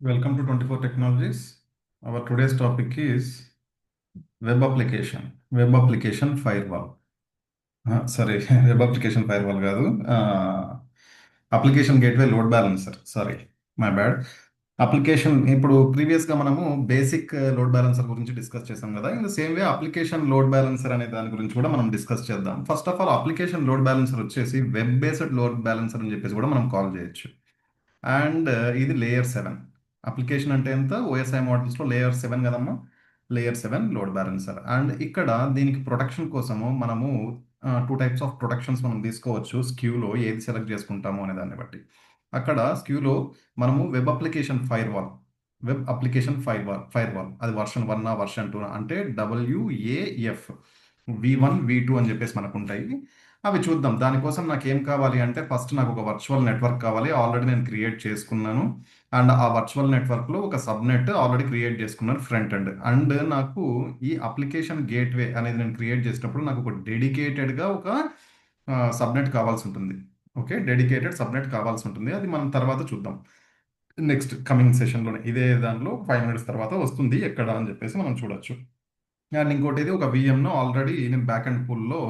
Welcome to 24 Technologies. Our today's topic is web application. Web application firewall. Sorry, web application firewall కాదు. Application gateway load balancer. Sorry, my bad. Application ఇప్పుడు ప్రీవియస్గా మనము basic load balancer గురించి discuss చేసాం కదా. In the same way application load balancer అనే దాని గురించి కూడా మనం డిస్కస్ చేద్దాం. First of all application load balancer వచ్చేసి వెబ్ బేస్డ్ లోడ్ బ్యాలెన్సర్ అని చెప్పేసి కూడా మనం కాల్ చేయొచ్చు. అండ్ ఇది లేయర్ 7 అప్లికేషన్ అంటే ఎంత ఓఎస్ఐ మోడల్స్లో లేయర్ 7 కదమ్మా. Layer 7 load balancer. అండ్ ఇక్కడ దీనికి ప్రొటెక్షన్ కోసము మనము టూ టైప్స్ ఆఫ్ ప్రొటెక్షన్స్ మనం తీసుకోవచ్చు. స్క్యూలో ఏది సెలెక్ట్ చేసుకుంటాము అనే దాన్ని బట్టి. అక్కడ స్క్యూలో మనము వెబ్ అప్లికేషన్ ఫైర్ వాల్ అది వర్షన్ 1 వర్షన్ 2 అంటే WAF V1 V2 అని చెప్పేసి మనకు ఉంటాయి. అవి చూద్దాం. దానికోసం నాకు ఏం కావాలి అంటే ఫస్ట్ నాకు ఒక వర్చువల్ నెట్వర్క్ కావాలి. ఆల్రెడీ నేను క్రియేట్ చేసుకున్నాను. అండ్ ఆ వర్చువల్ నెట్వర్క్లో ఒక సబ్నెట్ ఆల్రెడీ క్రియేట్ చేసుకున్నాను ఫ్రంట్ ఎండ్. అండ్ నాకు ఈ అప్లికేషన్ గేట్వే అనేది నేను క్రియేట్ చేసినప్పుడు నాకు ఒక డెడికేటెడ్గా ఒక సబ్నెట్ కావాల్సి ఉంటుంది. ఓకే, డెడికేటెడ్ సబ్నెట్ కావాల్సి ఉంటుంది. అది మనం తర్వాత చూద్దాం. నెక్స్ట్ కమింగ్ సెషన్లోనే ఇదే దానిలో 5 minutes తర్వాత వస్తుంది ఎక్కడ అని చెప్పేసి మనం చూడొచ్చు. అండ్ ఇంకోటి ఇది ఒక విఎంను ఆల్రెడీ నేను బ్యాక్ అండ్ పూల్లో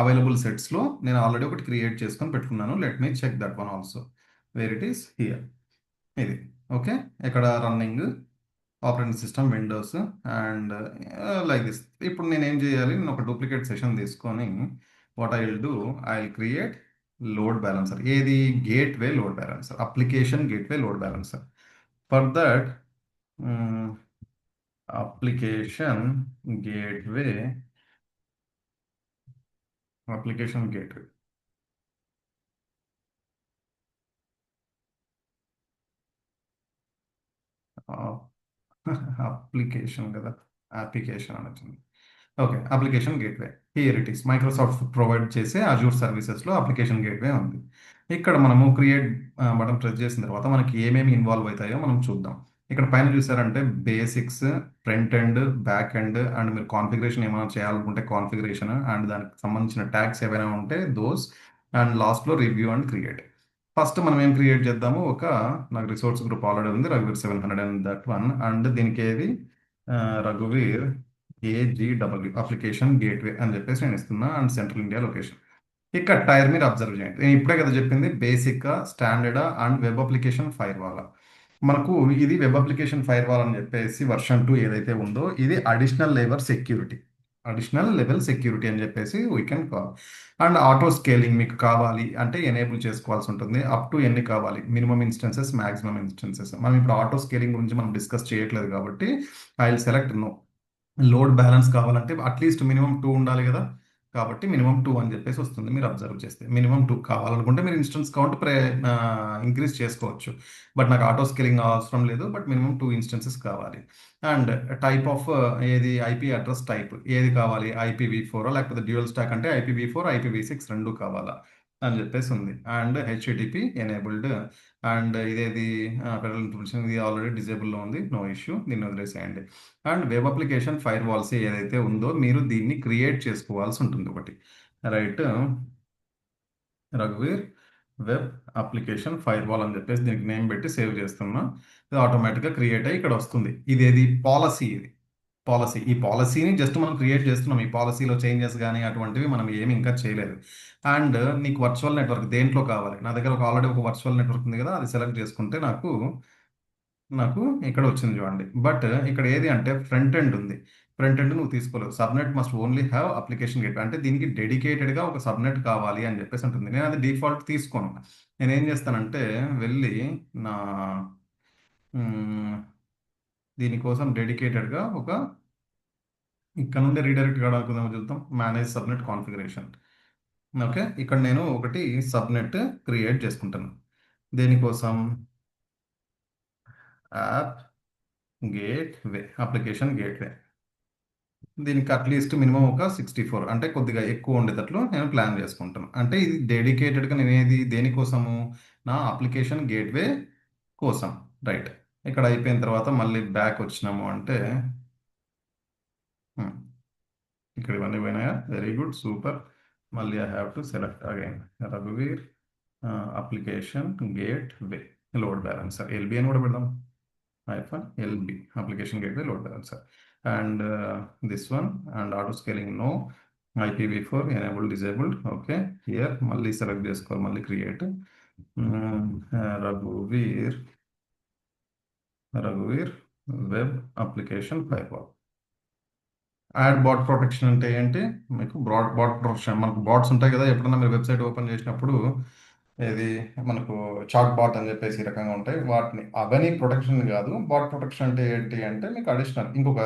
అవైలబుల్ సెట్స్లో నేను ఆల్రెడీ ఒకటి క్రియేట్ చేసుకొని పెట్టుకున్నాను. Let me check that one also where it is here. ఇది ఓకే. ఇక్కడ running operating system Windows and like this. ఇప్పుడు నేను ఏం చేయాలి, నేను ఒక డూప్లికేట్ సెషన్ తీసుకొని what I will do, I will create load balancer. ఏది gateway load balancer, application gateway load balancer. For that application gateway application కదా, అప్లికేషన్ అని వచ్చింది. Okay, application gateway here it is. Microsoft provide చేసే Azure సర్వీసెస్లో application gateway ఉంది. ఇక్కడ మనము create button press చేసిన తర్వాత మనకి ఏమేమి ఇన్వాల్వ్ అవుతాయో మనం చూద్దాం. ఇక్కడ పైన చూసారంటే basics, front end, back end, and మీరు కాన్ఫిగరేషన్ ఏమైనా చేయాలనుకుంటే కాన్ఫిగరేషన్, అండ్ దానికి సంబంధించిన ట్యాగ్స్ ఏవైనా ఉంటే దోస్, అండ్ లాస్ట్లో రివ్యూ అండ్ క్రియేట్. ఫస్ట్ మనం ఏం క్రియేట్ చేద్దాము, నాకు రిసోర్స్ గ్రూప్ ఆల్రెడీ ఉంది, రఘువీర్ 700 అండ్ దట్ వన్. అండ్ దీనికి ఏది రఘువీర్ AGW అప్లికేషన్ గేట్వే అని చెప్పేసి నేను ఇస్తున్నా. And central India location. ఇక్కడ టైర్ మీరు అబ్జర్వ్ చేయండి. నేను ఇప్పుడే కదా చెప్పింది basic, standard and web application fire wall. మనకు ఇది వెబ్ అప్లికేషన్ ఫైర్ వాల్ అని చెప్పేసి వర్షన్ 2 ఏదైతే ఉందో ఇది అడిషనల్ లెవెల్ సెక్యూరిటీ అని చెప్పేసి we can call. And auto scaling మీకు కావాలి అంటే ఎనేబుల్ చేసుకోవాల్సి ఉంటుంది. అప్ టు ఎన్ని కావాలి, మినిమం ఇన్స్టెన్సెస్, మాక్సిమం ఇన్స్టెన్సెస్. మనం ఇప్పుడు ఆటో స్కేలింగ్ గురించి మనం డిస్కస్ చేయట్లేదు కాబట్టి I will select no. Load balance కావాలంటే అట్లీస్ట్ మినిమం 2 ఉండాలి కదా, కాబట్టి మినిమం 2 అని చెప్పేసి వస్తుంది. మీరు అబ్జర్వ్ చేస్తే మినిమం 2 కావాలనుకుంటే మీరు ఇన్స్టెన్స్ కౌంట్ ఇంక్రీజ్ చేసుకోవచ్చు. బట్ నాకు ఆటో స్కేలింగ్ అవసరం లేదు, బట్ మినిమం 2 ఇన్స్టెన్సెస్ కావాలి. అండ్ టైప్ ఆఫ్ ఏది ఐపీ అడ్రస్ టైప్ ఏది కావాలి, IPv4 లేకపోతే డ్యూయల్ స్టాక్ అంటే IPv4 IPv6 రెండు కావాలా అని చెప్పేసి ఉంది. And HTTP enabled. అండ్ ఇదేది ఫెడరల్ ఇన్ఫర్మేషన్ ఇది ఆల్రెడీ డిజేబుల్లో ఉంది, నో ఇష్యూ, దీన్ని వదిలేసేయండి. And web application firewalls ఏదైతే ఉందో మీరు దీన్ని క్రియేట్ చేసుకోవాల్సి ఉంటుంది ఒకటి, రైట్. రఘువీర్ వెబ్ అప్లికేషన్ ఫైర్ వాల్ అని చెప్పేసి దీనికి నేమ్ పెట్టి సేవ్ చేస్తున్నా. ఇది ఆటోమేటిక్గా క్రియేట్ అయ్యి ఇక్కడ వస్తుంది. ఇది పాలసీ. ఈ పాలసీని జస్ట్ మనం క్రియేట్ చేస్తున్నాం. ఈ పాలసీలో చేంజెస్ కానీ అటువంటివి మనం ఏమి ఇంకా చేయలేదు. అండ్ నీకు వర్చువల్ నెట్వర్క్ దేంట్లో కావాలి, నా దగ్గర ఆల్రెడీ ఒక వర్చువల్ నెట్వర్క్ ఉంది కదా, అది సెలెక్ట్ చేసుకుంటే నాకు ఇక్కడ వచ్చింది చూడండి. బట్ ఇక్కడ ఏది అంటే ఫ్రంట్ ఎండ్ ఉంది. ఫ్రంట్ ఎండ్ నువ్వు తీసుకోలేవు. Subnet must only have application gate అంటే దీనికి డెడికేటెడ్గా ఒక సబ్నెట్ కావాలి అని చెప్పేసి ఉంటుంది. నేను అది డిఫాల్ట్ తీసుకోను. నేను ఏం చేస్తానంటే వెళ్ళి నా దీనికోసం డెడికేటెడ్గా ఇక్కడ నుండి రీడైరెక్ట్ కావడానికి చూద్దాం. Manage subnet configuration. ఓకే, ఇక్కడ నేను ఒకటి సబ్నెట్ క్రియేట్ చేసుకుంటాను. దేనికోసం, యాప్ గేట్వే, అప్లికేషన్ గేట్వే. దీనికి అట్లీస్ట్ మినిమం ఒక 64 అంటే కొద్దిగా ఎక్కువ ఉండేటట్లు నేను ప్లాన్ చేసుకుంటాను. అంటే ఇది డెడికేటెడ్గా నేను దేనికోసము, నా అప్లికేషన్ గేట్వే కోసం, రైట్. ఇక్కడ అయిపోయిన తర్వాత మళ్ళీ బ్యాక్ వచ్చినాము అంటే hmm, ఇక్కడ ఇవన్నీ పోయినాయా, వెరీ గుడ్, సూపర్. మళ్ళీ I have to select again రఘువీర్ application gateway load balancer LB అని కూడా పెడదాం. hyphen LB application gateway load balancer. And this one and auto scaling no. IPv4 enabled disabled. Okay, here మళ్ళీ select చేసుకోవాలి, మళ్ళీ create. రఘువీర్ web application firewall. Add bot protection అంటే ఏంటి? మీకు బాట్ ప్రొటెక్షన్, మనకు బాట్స్ ఉంటాయి కదా, ఎప్పుడన్నా మీరు వెబ్సైట్ ఓపెన్ చేసినప్పుడు ఇది మనకు చాట్ బాట్ అని చెప్పేసి ఈ రకంగా ఉంటాయి, వాటిని అవన్నీ ప్రొటెక్షన్ కాదు. బాట్ ప్రొటెక్షన్ అంటే ఏంటి అంటే మీకు అడిషనల్ ఇంకొక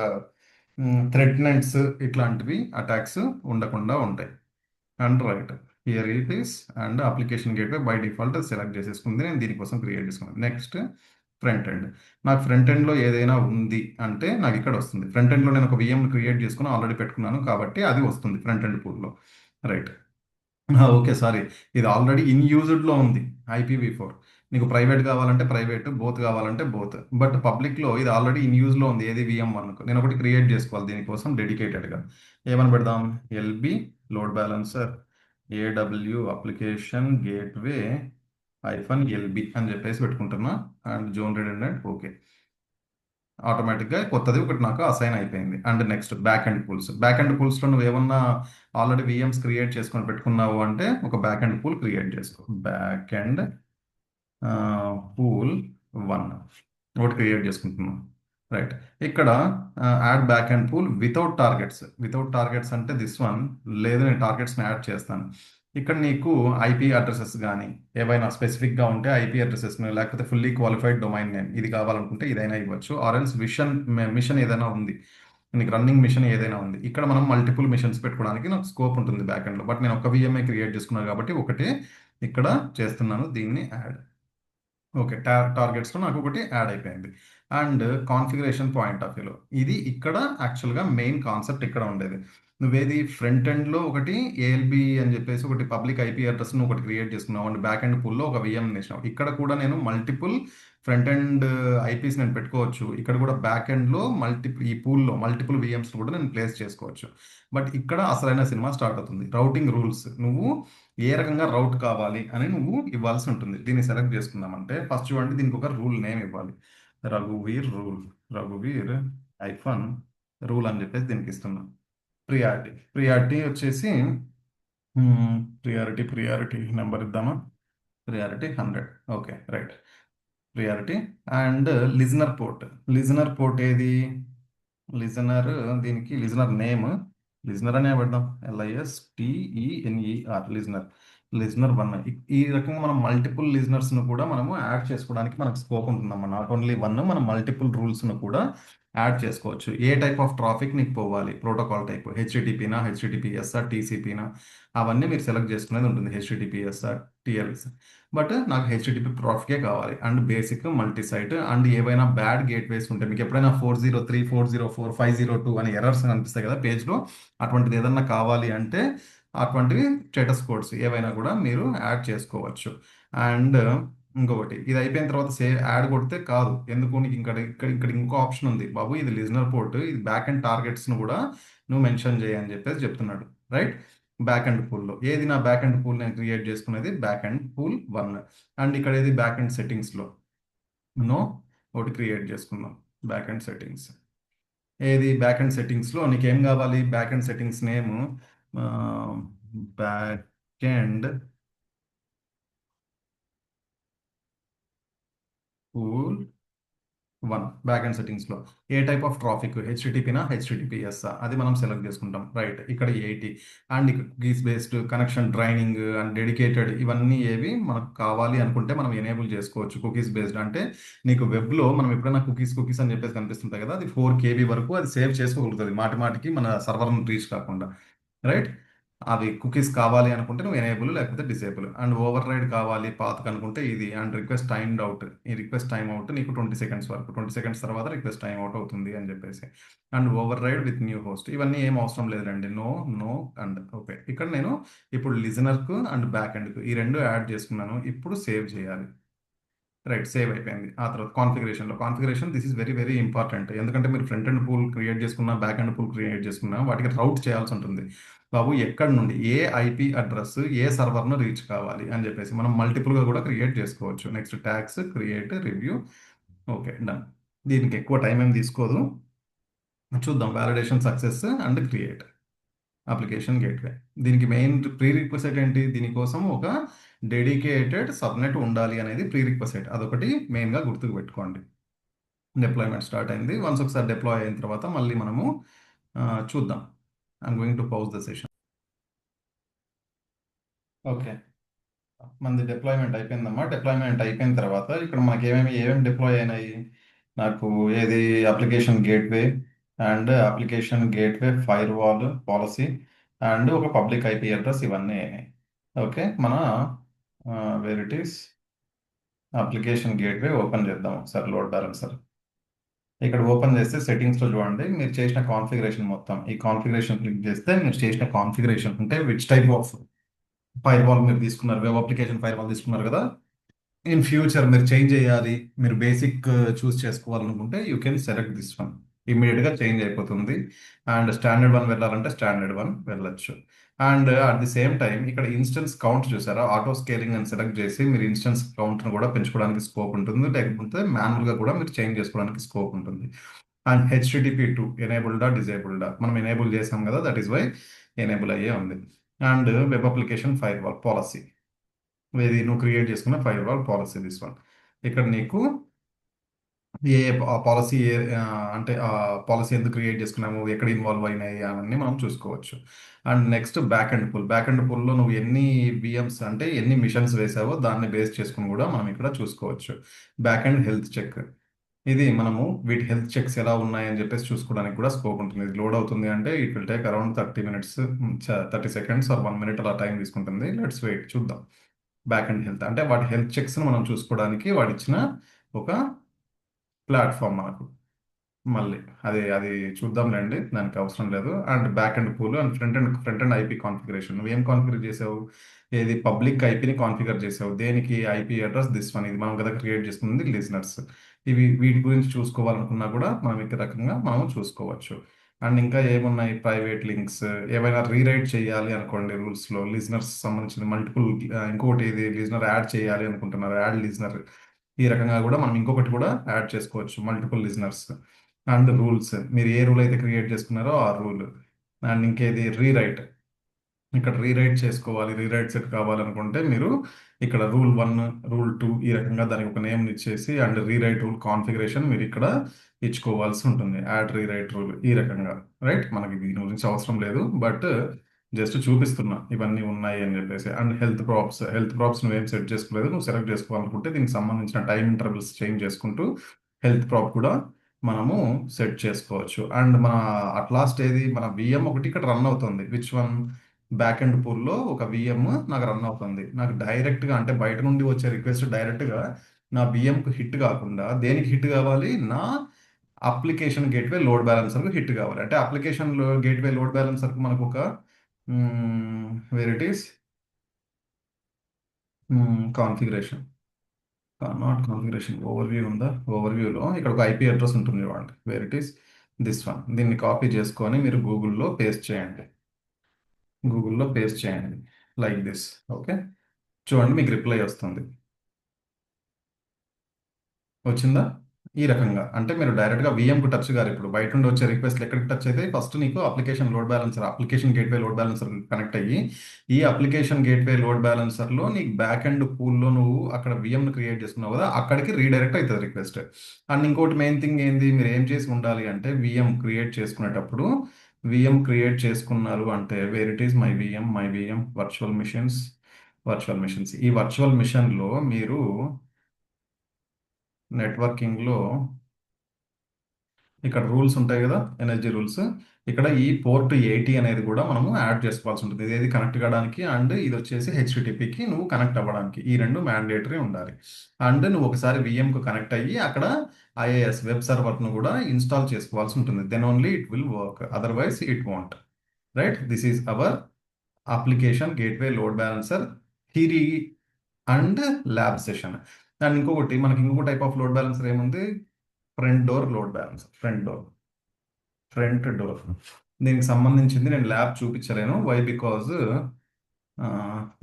థ్రెట్నెంట్స్ ఇట్లాంటివి అటాక్స్ ఉండకుండా ఉంటాయి. And right here it is. And application gateway by default select చేసేసుకుంది, నేను దీనికోసం క్రియేట్ చేసుకున్నాను. Next front end. నాకు ఫ్రంట్ ఎండ్లో ఏదైనా ఉంది అంటే నాకు ఇక్కడ వస్తుంది. ఫ్రంట్ ఎండ్లో నేను ఒక విఎం క్రియేట్ చేసుకుని ఆల్రెడీ పెట్టుకున్నాను కాబట్టి అది వస్తుంది ఫ్రంట్ ఎండ్ పూల్లో. రైట్. ఓకే, సారీ, ఇది ఆల్రెడీ ఇన్ యూజ్డ్లో ఉంది IPv4. నీకు ప్రైవేట్ కావాలంటే ప్రైవేట్, బోత్ కావాలంటే బోత్. బట్ పబ్లిక్లో ఇది ఆల్రెడీ ఇన్ యూజ్లో ఉంది, ఏది VM1. నేను ఒకటి క్రియేట్ చేసుకోవాలి దీనికోసం డెడికేటెడ్గా. ఏమని పెడదాం? LB load balancer AW application gateway -LB అని చెప్పేసి పెట్టుకుంటున్నా. And zone redundant. ఓకే, ఆటోమేటిక్గా కొత్తది ఒకటి నాకు అసైన్ అయిపోయింది. And next backend pools. Backend పూల్స్లో నువ్వు ఏమన్నా ఆల్రెడీ VMs క్రియేట్ చేసుకొని పెట్టుకున్నావు అంటే ఒక బ్యాక్ అండ్ పూల్ క్రియేట్ చేసుకో. బ్యాక్ అండ్ పూల్ 1 ఒకటి క్రియేట్ చేసుకుంటున్నాం. రైట్. ఇక్కడ add backend pool without targets. Without targets అంటే దిస్ వన్ లేదు, నేను టార్గెట్స్ని యాడ్ చేస్తాను. ఇక్కడ నీకు IP అడ్రసెస్ కానీ ఏవైనా స్పెసిఫిక్గా ఉంటే IP అడ్రసెస్, లేకపోతే ఫుల్లీ క్వాలిఫైడ్ డొమైన్ నేమ్ ఇది కావాలనుకుంటే ఇదైనా ఇవ్వచ్చు. ఆర్ఎల్స్ మిషన్ ఏదైనా ఉంది, నీకు రన్నింగ్ మిషన్ ఏదైనా ఉంది, ఇక్కడ మనం మల్టిపుల్ మిషన్స్ పెట్టుకోవడానికి నాకు స్కోప్ ఉంటుంది బ్యాక్ ఎండ్లో. బట్ నేను ఒక VMA క్రియేట్ చేసుకున్నాను కాబట్టి ఒకటే ఇక్కడ చేస్తున్నాను, దీన్ని యాడ్. ఓకే, టార్గెట్స్లో నాకు ఒకటి యాడ్ అయిపోయింది. అండ్ కాన్ఫిగరేషన్ పాయింట్ ఆఫ్ వ్యూలో ఇది ఇక్కడ యాక్చువల్గా మెయిన్ కాన్సెప్ట్ ఇక్కడ ఉండేది. నువ్వేది ఫ్రంట్ ఎండ్లో ఒకటి ALB అని చెప్పేసి ఒకటి పబ్లిక్ IP అడ్రస్ను ఒకటి క్రియేట్ చేసుకున్నావు, అండ్ బ్యాక్ ఎండ్ పూల్లో ఒక VM వేసినావు. ఇక్కడ కూడా నేను మల్టిపుల్ ఫ్రంట్ ఎండ్ IPs నేను పెట్టుకోవచ్చు. ఇక్కడ కూడా బ్యాక్ ఎండ్లో ఈ పూల్లో మల్టిపుల్ VMs కూడా నేను ప్లేస్ చేసుకోవచ్చు. బట్ ఇక్కడ అసలైన సినిమా స్టార్ట్ అవుతుంది. రౌటింగ్ రూల్స్, నువ్వు ఏ రకంగా రౌట్ కావాలి అని నువ్వు ఇవ్వాల్సి ఉంటుంది. దీన్ని సెలెక్ట్ చేసుకుందామంటే ఫస్ట్ చూడండి, దీనికి ఒక రూల్ నేమ్ ఇవ్వాలి. రఘువీర్ ఐఫన్ రూల్ అని చెప్పేసి దీనికి ఇస్తున్నాం. ప్రియారిటీ వచ్చేసి priority number ఇద్దామా? Priority 100. Okay, right. Priority. And listener port ఏది? దీనికి లిజనర్ నేమ్ లిజనర్ అనే పెడదాం. LISTENER listener 1. ఈ రకంగా మనం మల్టిపుల్ లిజనర్స్ను కూడా మనము యాడ్ చేసుకోవడానికి మనకు స్కోప్ ఉంటుందమ్మా. నాట్ ఓన్లీ 1, మనం మల్టిపుల్ రూల్స్ను కూడా యాడ్ చేసుకోవచ్చు. ఏ టైప్ ఆఫ్ ట్రాఫిక్ నీకు పోవాలి, ప్రోటోకాల్ టైప్, HTTPనా, HTTPS, TCPనా, అవన్నీ మీరు సెలెక్ట్ చేసుకునేది ఉంటుంది. HTTPS, TLS. బట్ నాకు HTTP ట్రాఫికే కావాలి. And basic, multi site. And ఏవైనా బ్యాడ్ గేట్వేస్ ఉంటే, మీకు ఎప్పుడైనా 403, 404, 502 అని ఎర్రర్స్ కనిపిస్తాయి కదా పేజ్లో, అటువంటిది ఏదన్నా కావాలి అంటే అటువంటివి స్టేటస్ కోడ్స్ ఏవైనా కూడా మీరు యాడ్ చేసుకోవచ్చు. అండ్ ఇంకొకటి, ఇది అయిపోయిన తర్వాత సేవ్ యాడ్ కొడితే కాదు, ఎందుకు, నీకు ఇక్కడ ఇక్కడ ఇక్కడ ఇంకో ఆప్షన్ ఉంది బాబు, ఇది లిజనర్ పోర్ట్, ఇది బ్యాక్ అండ్ టార్గెట్స్ను కూడా నువ్వు మెన్షన్ చేయని చెప్పేసి చెప్తున్నాడు. రైట్. బ్యాక్ అండ్ పూల్లో ఏది నా బ్యాక్ అండ్ పూల్ నేను క్రియేట్ చేసుకునేది బ్యాక్ అండ్ పూల్ 1. అండ్ ఇక్కడ ఏది బ్యాక్ అండ్ సెట్టింగ్స్లో ఒకటి క్రియేట్ చేసుకుందాం. బ్యాక్ అండ్ సెట్టింగ్స్ ఏది? బ్యాక్ అండ్ సెట్టింగ్స్లో నీకు ఏం కావాలి? Backend settings name backend pool 1. Backend సెట్టింగ్స్లో ఏ టైప్ ఆఫ్ ట్రాఫిక్, HTTPనా, HTTPS అది మనం సెలెక్ట్ చేసుకుంటాం. రైట్. ఇక్కడ 80. అండ్ ఇక cookies based connection draining and dedicated, ఇవన్నీ ఏవి మనకు కావాలి అనుకుంటే మనం ఎనేబుల్ చేసుకోవచ్చు. కుకీస్ బేస్డ్ అంటే నీకు వెబ్లో మనం ఎప్పుడైనా కుకీస్ అని చెప్పేసి కనిపిస్తుంటాయి కదా, అది 4 KB వరకు అది సేవ్ చేసుకోగలుగుతుంది మాటి మాటికి మన సర్వర్ను రీచ్ కాకుండా. రైట్. అవి కుకీస్ కావాలి అనుకుంటే నువ్వు ఎనేబుల్, లేకపోతే డిసేబుల్. అండ్ ఓవర్ రైడ్ కావాలి పాత్ అనుకుంటే ఇది. అండ్ రిక్వెస్ట్ టైమ్డ్ అవుట్, ఈ రిక్వెస్ట్ టైమ్ అవుట్ నీకు 20 సెకండ్స్ వరకు, 20 సెకండ్స్ తర్వాత రిక్వెస్ట్ టైమ్ అవుట్ అవుతుంది అని చెప్పేసి. And override with new host, ఇవన్నీ ఏం అవసరం లేదండి. No and okay. ఇక్కడ నేను ఇప్పుడు లిజనర్కు అండ్ బ్యాక్ ఎండ్కు ఈ రెండు యాడ్ చేసుకున్నాను. ఇప్పుడు సేవ్ చేయాలి. రైట్, సేవ్ అయిపోయింది. ఆ తర్వాత configuration this is very very important. ఎందుకంటే మీరు ఫ్రంట్ ఎండ్ పూల్ క్రియేట్ చేసుకున్నా, బ్యాక్ ఎండ్ పూల్ క్రియేట్ చేసుకున్నా, వాటికి రౌట్ చేయాల్సి ఉంటుంది. బాబు ఎక్కడి నుండి ఏ IP అడ్రస్ ఏ సర్వర్ను రీచ్ కావాలి అని చెప్పేసి మనం మల్టిపుల్గా కూడా క్రియేట్ చేసుకోవచ్చు. Next tags create review. Okay, done. దీనికి ఎక్కువ టైం ఏం తీసుకోదు. చూద్దాం. Validation success and create application gateway. దీనికి మెయిన్ ప్రీ రిక్వెస్ట్ ఏంటి? దీనికోసం ఒక డెడికేటెడ్ సబ్నెట్ ఉండాలి అనేది ప్రీ రిక్వెస్ట్. అదొకటి మెయిన్గా గుర్తుకు పెట్టుకోండి. డిప్లాయ్మెంట్ స్టార్ట్ అయింది. వన్స్ ఒకసారి డిప్లాయ్ అయిన తర్వాత మళ్ళీ మనము చూద్దాం. I'm going to pause the session. Okay, మనది డిప్లాయ్మెంట్ అయిపోయిందమ్మా. డిప్లాయ్మెంట్ అయిపోయిన తర్వాత ఇక్కడ మనకి ఏమేమి డిప్లాయ్ అయినాయి? నాకు ఏది application gateway and application gateway firewall policy and ఒక పబ్లిక్ ఐపీ అడ్రస్, ఇవన్నీ అయినాయి. ఓకే, మన where it is application gateway open చేద్దాం ఒకసారి లోడ్ బ్యాలెన్సర్. ఇక్కడ ఓపెన్ చేస్తే సెట్టింగ్స్లో చూడండి, మీరు చేసిన కాన్ఫిగరేషన్ మొత్తం. ఈ కాన్ఫిగరేషన్ క్లిక్ చేస్తే మీరు చేసిన కాన్ఫిగరేషన్ అంటే which type of fire wall మీరు తీసుకున్నారు, వెబ్ అప్లికేషన్ ఫైర్ వాల్ తీసుకున్నారు కదా. ఇన్ ఫ్యూచర్ మీరు చేంజ్ చేయాలి, మీరు బేసిక్ చూస్ చేసుకోవాలనుకుంటే you can select this one. ఇమీడియట్గా చేంజ్ అయిపోతుంది. అండ్ స్టాండర్డ్ వన్ వెళ్ళాలంటే స్టాండర్డ్ వన్ వెళ్ళొచ్చు. And at the same time ఇక్కడ ఇన్స్టెన్స్ కౌంట్ చూసారా, ఆటో స్కేలింగ్ అని సెలెక్ట్ చేసి మీరు ఇన్స్టెన్స్ కౌంట్ను కూడా పెంచుకోవడానికి స్కోప్ ఉంటుంది, లేకపోతే మాన్యువల్గా కూడా మీరు చేంజ్ చేసుకోవడానికి స్కోప్ ఉంటుంది. అండ్ HTTP2 ఎనేబుల్డా డిజేబుల్డా మనం ఎనేబుల్ చేసాం కదా, దట్ ఈస్ వై ఎనేబుల్ అయ్యే ఉంది. And web application firewall policy, ఇది నువ్వు క్రియేట్ చేసుకున్న fire wall policy this one. ఇక్కడ నీకు ఏ ఆ పాలసీ అంటే ఆ పాలసీ ఎందుకు క్రియేట్ చేసుకున్నాము, ఎక్కడ ఇన్వాల్వ్ అయినాయి అవన్నీ మనం చూసుకోవచ్చు. And next backend pool. Backend పుల్లో నువ్వు ఎన్ని బిఎంస్ అంటే ఎన్ని మిషన్స్ వేసావో దాన్ని బేస్ చేసుకుని కూడా మనం ఇక్కడ చూసుకోవచ్చు. బ్యాక్ అండ్ హెల్త్ చెక్, ఇది మనము వీటి హెల్త్ చెక్స్ ఎలా ఉన్నాయని చెప్పేసి చూసుకోవడానికి కూడా స్కోప్ ఉంటుంది. ఇది లోడ్ అవుతుంది అంటే it will take around 30 minutes, 30 seconds or 1 minute అలా టైం తీసుకుంటుంది. లెట్స్ వెయిట్, చూద్దాం. బ్యాక్ అండ్ హెల్త్ అంటే వాటి హెల్త్ చెక్స్ మనం చూసుకోవడానికి వాడు ఇచ్చిన ఒక ప్లాట్ఫామ్ మనకు. మళ్ళీ అది అది చూద్దాంలేండి, దానికి అవసరం లేదు. And back and pool and front and IP configuration. నువ్వేం కాన్ఫిగర్ చేసావు? ఏది పబ్లిక్ ఐపీని కాన్ఫిగర్ చేసావు. దేనికి? ఐపీ అడ్రస్ దిస్ వన్, ఇది మనం కదా క్రియేట్ చేసుకుంది లిజనర్స్. ఇవి వీటి గురించి చూసుకోవాలనుకున్నా కూడా మనం ఈ రకంగా మనం చూసుకోవచ్చు. అండ్ ఇంకా ఏమున్నాయి? ప్రైవేట్ లింక్స్, ఏమైనా రీరైట్ చేయాలి అనుకోండి రూల్స్లో, లిజనర్స్ సంబంధించిన మల్టిపుల్. ఇంకొకటి ఇది లిజనర్ యాడ్ చేయాలి అనుకుంటున్నారు, యాడ్ లిజనర్. ఈ రకంగా కూడా మనం ఇంకొకటి కూడా యాడ్ చేసుకోవచ్చు, మల్టిపుల్ లిజనర్స్. అండ్ రూల్స్, మీరు ఏ రూల్ అయితే క్రియేట్ చేసుకున్నారో ఆ రూల్. అండ్ ఇంకేది? రీరైట్. ఇక్కడ రీరైట్ చేసుకోవాలి, రీరైట్ సెట్ కావాలనుకుంటే మీరు ఇక్కడ రూల్ 1, రూల్ 2 ఈ రకంగా దానికి ఒక నేమ్ ఇచ్చేసి అండ్ రీరైట్ రూల్ కాన్ఫిగరేషన్ మీరు ఇక్కడ ఇచ్చుకోవాల్సి ఉంటుంది. యాడ్ రీరైట్ రూల్ ఈ రకంగా. రైట్, మనకి దీని గురించి అవసరం లేదు, బట్ జస్ట్ చూపిస్తున్నా ఇవన్నీ ఉన్నాయి అని చెప్పేసి. అండ్ హెల్త్ ప్రాప్స్ నువ్వేం సెట్ చేసుకోలేదు, నువ్వు సెలెక్ట్ చేసుకోవాలనుకుంటే దీనికి సంబంధించిన టైం ఇంటర్వెల్స్ చేంజ్ చేసుకుంటూ హెల్త్ ప్రాప్ కూడా మనము సెట్ చేసుకోవచ్చు. అండ్ మన అట్ లాస్ట్ ఏది? మన విఎం ఒకటి ఇక్కడ రన్ అవుతుంది. Which one? బ్యాక్ అండ్ పూల్లో ఒక విఎం నాకు రన్ అవుతుంది. నాకు డైరెక్ట్గా అంటే బయట నుండి వచ్చే రిక్వెస్ట్ డైరెక్ట్గా నా విఎంకు హిట్ కాకుండా దేనికి హిట్ కావాలి? నా అప్లికేషన్ గేట్వే లోడ్ బ్యాలెన్సర్కు హిట్ కావాలి. అంటే అప్లికేషన్ గేట్వే లోడ్ బ్యాలెన్సర్కు మనకు ఒక where it is configuration, not configuration, overview ఉందా? ఓవర్వ్యూలో ఇక్కడ ఒక ఐపీ అడ్రస్ ఉంటుంది చూడండి, where it is this one. దీన్ని కాపీ చేసుకొని మీరు గూగుల్లో పేస్ట్ చేయండి లైక్ దిస్. ఓకే, చూడండి మీకు రిప్లై వస్తుంది. వచ్చిందా? ఈ రకంగా అంటే మీరు డైరెక్ట్గా విఎంకు టచ్ గారు. ఇప్పుడు బయట నుండి వచ్చే రిక్వెస్ట్లు ఎక్కడికి టచ్ అయితే? ఫస్ట్ నీకు application load balancer, application gateway load balancer connect అయ్యి, ఈ అప్లికేషన్ గేట్వే లోడ్ బ్యాలెన్సర్లో నీకు బ్యాక్ అండ్ పూల్లో నువ్వు అక్కడ విఎంను క్రియేట్ చేసుకున్నావు కదా, అక్కడికి రీడైరెక్ట్ అవుతుంది రిక్వెస్ట్. అండ్ ఇంకోటి మెయిన్ థింగ్ ఏంది, మీరు ఏం చేసి ఉండాలి అంటే విఎం క్రియేట్ చేసుకునేటప్పుడు, విఎం క్రియేట్ చేసుకున్నారు అంటే where it is my VM virtual machines. ఈ వర్చువల్ మిషన్లో మీరు నెట్వర్కింగ్లో ఇక్కడ రూల్స్ ఉంటాయి కదా, ఎనర్జీ రూల్స్. ఇక్కడ ఈ పోర్ట్ 80 అనేది కూడా మనము యాడ్ చేసుకోవాల్సి ఉంటుంది. ఇది కనెక్ట్ కావడానికి అండ్ ఇది వచ్చేసి హెచ్టిటిపికి నువ్వు కనెక్ట్ అవ్వడానికి, ఈ రెండు మ్యాండేటరీ ఉండాలి. అండ్ నువ్వు ఒకసారి విఎంకు కనెక్ట్ అయ్యి అక్కడ ఐఏఎస్ వెబ్ సర్వర్ను కూడా ఇన్స్టాల్ చేసుకోవాల్సి ఉంటుంది. Then only it will work, otherwise it won't. Right, this is our application gateway load balancer theory and lab session. And ఇంకొక టైప్ ఆఫ్ లోడ్ బ్యాలెన్సర్ ఏముంది? Front door. దీనికి సంబంధించింది నేను ల్యాబ్ చూపించలేను. వై? బికాజ్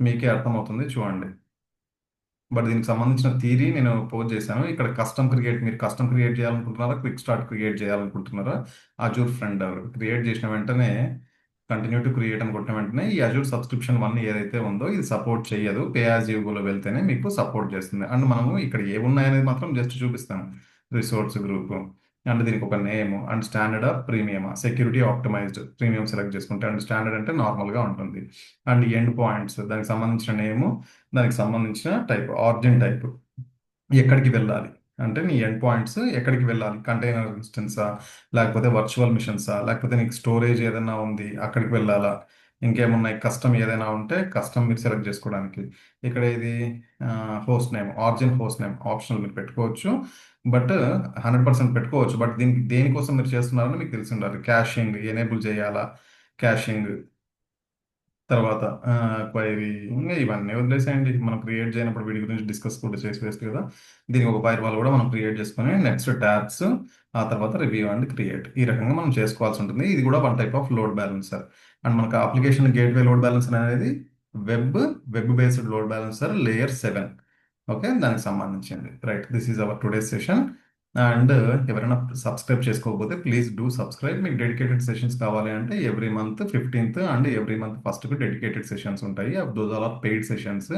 మీకే అర్థమవుతుంది, చూడండి. బట్ దీనికి సంబంధించిన థియరీ నేను పోస్ట్ చేశాను. ఇక్కడ కస్టమ్ క్రియేట్, మీరు కస్టమ్ క్రియేట్ చేయాలనుకుంటున్నారా, క్విక్ స్టార్ట్ క్రియేట్ చేయాలనుకుంటున్నారా, అజూర్ ఫ్రంట్ డెవలప్ క్రియేట్ చేసిన వెంటనే కంటిన్యూ టు క్రియేట్ అని కొట్టిన వెంటనే ఈ అజూర్ సబ్స్క్రిప్షన్ 1 ఏదైతే ఉందో ఇది సపోర్ట్ చేయదు. పే యాజ్ యూ గోలో వెళ్తేనే మీకు సపోర్ట్ చేస్తుంది. అండ్ మనము ఇక్కడ ఏమున్నాయనేది మాత్రం జస్ట్ చూపిస్తాను. రిసోర్స్ గ్రూప్ అండ్ దీనికి ఒక name and standard of premium, security optimised premium select చేసుకుంటే, అండ్ స్టాండర్డ్ అంటే నార్మల్గా ఉంటుంది. అండ్ ఎండ్ పాయింట్స్, దానికి సంబంధించిన నేము, దానికి సంబంధించిన టైప్, ఆర్జిన్ టైప్, ఎక్కడికి వెళ్ళాలి అంటే నీ ఎండ్ పాయింట్స్ ఎక్కడికి వెళ్ళాలి, కంటైనర్ ఇన్స్టెన్సా, లేకపోతే వర్చువల్ మిషన్సా, లేకపోతే నీకు స్టోరేజ్ ఏదైనా ఉంది అక్కడికి వెళ్ళాలా, ఇంకేమున్నాయి కస్టమ్ ఏదైనా ఉంటే కస్టమ్ మీరు సెలెక్ట్ చేసుకోవడానికి. ఇక్కడ ఇది host name, ఆర్జిన్ host name optional మీరు పెట్టుకోవచ్చు, బట్ 100% పెట్టుకోవచ్చు. బట్ దీనికి దేనికోసం మీరు చేస్తున్నారని మీకు తెలిసి ఉండాలి. క్యాషింగ్ ఎనేబుల్ చేయాలా, క్యాషింగ్, తర్వాత క్వైరీ, ఇంకా ఇవన్నీ వదిలేసేయండి. మనం క్రియేట్ చేయనప్పుడు వీటి గురించి డిస్కస్ కూడా చేసి వేస్ట్ కదా. దీనికి ఒక ఫైర్ వాల్ కూడా మనం క్రియేట్ చేసుకొని నెక్స్ట్ ట్యాబ్స్, ఆ తర్వాత రివ్యూ అండ్ క్రియేట్, ఈ రకంగా మనం చేసుకోవాల్సి ఉంటుంది. ఇది కూడా one type of load balancer. And మనకు అప్లికేషన్ గేట్వే లోడ్ బ్యాలెన్సర్ అనేది web web based load balancer layer 7. Okay, దానికి సంబంధించింది. Right, this is our today session. And ఎవరైనా సబ్స్క్రైబ్ చేసుకోకపోతే ప్లీజ్ డూ సబ్స్క్రైబ్. మీకు డెడికేటెడ్ సెషన్స్ కావాలి అంటే every month 15th and every month ఫస్ట్కి డెడికేటెడ్ సెషన్స్ ఉంటాయి. Those are paid sessions.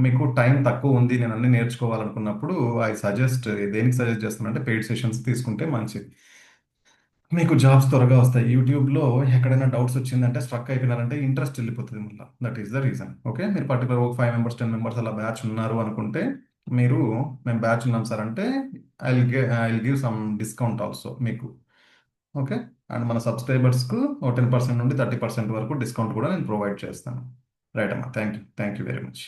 మీకు టైం తక్కువ ఉంది, నేను అన్ని నేర్చుకోవాలనుకున్నప్పుడు ఐ సజెస్ట్, దేనికి సజెస్ట్ చేస్తానంటే పెయిడ్ సెషన్స్ తీసుకుంటే మంచిది. మీకు జాబ్స్ త్వరగా వస్తాయి. యూట్యూబ్లో ఎక్కడైనా డౌట్స్ వచ్చిందంటే, స్ట్రక్ అయిపోయినారంటే ఇంట్రెస్ట్ వెళ్ళిపోతుంది మళ్ళీ. That is the reason. Okay, మీరు పర్టికులర్ ఒక 5 మెంబర్స్ 10 మెంబర్స్ అలా బ్యాచ్ ఉన్నారు అనుకుంటే, మీరు మేము బ్యాచ్ ఉన్నాం సార్ అంటే I give some discount also మీకు. ఓకే, అండ్ మన సబ్స్క్రైబర్స్కు 10% నుండి 30% వరకు డిస్కౌంట్ కూడా నేను ప్రొవైడ్ చేస్తాను. రైట్ అమ్మా, థ్యాంక్ యూ వెరీ మచ్.